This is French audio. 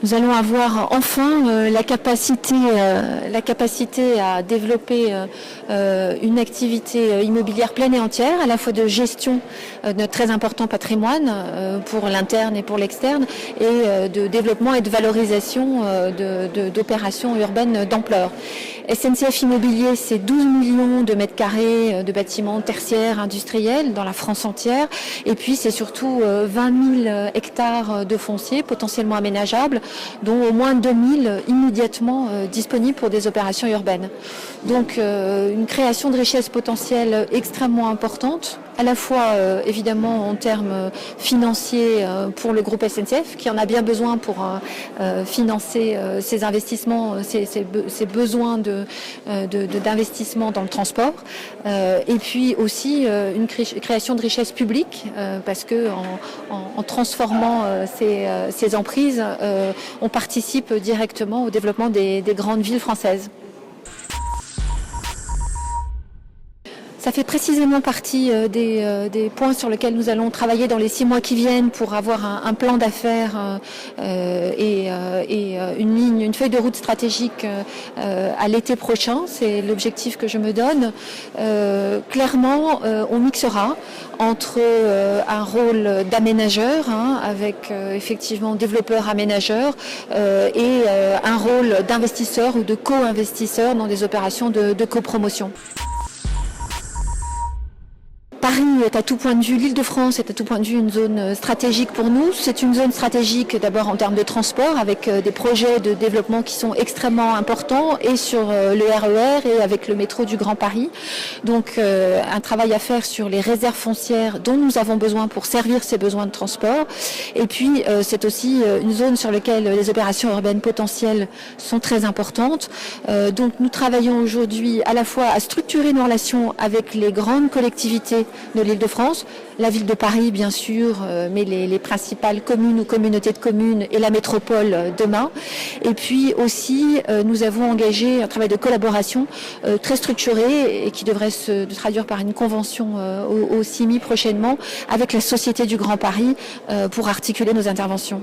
Nous allons avoir enfin la capacité à développer une activité immobilière pleine et entière, à la fois de gestion de notre très important patrimoine pour l'interne et pour l'externe, et de développement et de valorisation d'opérations urbaines d'ampleur. SNCF Immobilier, c'est 12 millions de mètres carrés de bâtiments tertiaires industriels dans la France entière. Et puis, c'est surtout 20 000 hectares de foncier potentiellement aménageables, dont au moins 2 000 immédiatement disponibles pour des opérations urbaines. Donc, une création de richesse potentielle extrêmement importante, à la fois évidemment en termes financiers pour le groupe SNCF, qui en a bien besoin pour financer ses investissements, ses besoins d'investissement dans le transport, et puis aussi une création de richesse publique, parce que en transformant ces emprises, on participe directement au développement des grandes villes françaises. Ça fait précisément partie des points sur lesquels nous allons travailler dans les 6 mois qui viennent pour avoir un plan d'affaires et une feuille de route stratégique à l'été prochain. C'est l'objectif que je me donne. Clairement, on mixera entre un rôle d'aménageur, avec effectivement développeur aménageur, et un rôle d'investisseur ou de co-investisseur dans des opérations de copromotion. Paris est à tout point de vue, l'Île-de-France est à tout point de vue une zone stratégique pour nous. C'est une zone stratégique d'abord en termes de transport, avec des projets de développement qui sont extrêmement importants, et sur le RER et avec le métro du Grand Paris. Donc un travail à faire sur les réserves foncières dont nous avons besoin pour servir ces besoins de transport. Et puis c'est aussi une zone sur laquelle les opérations urbaines potentielles sont très importantes. Donc nous travaillons aujourd'hui à la fois à structurer nos relations avec les grandes collectivités de l'Île-de-France, la ville de Paris bien sûr, mais les principales communes ou communautés de communes et la métropole demain. Et puis aussi, nous avons engagé un travail de collaboration très structuré et qui devrait se traduire par une convention au CIMI prochainement avec la Société du Grand Paris pour articuler nos interventions.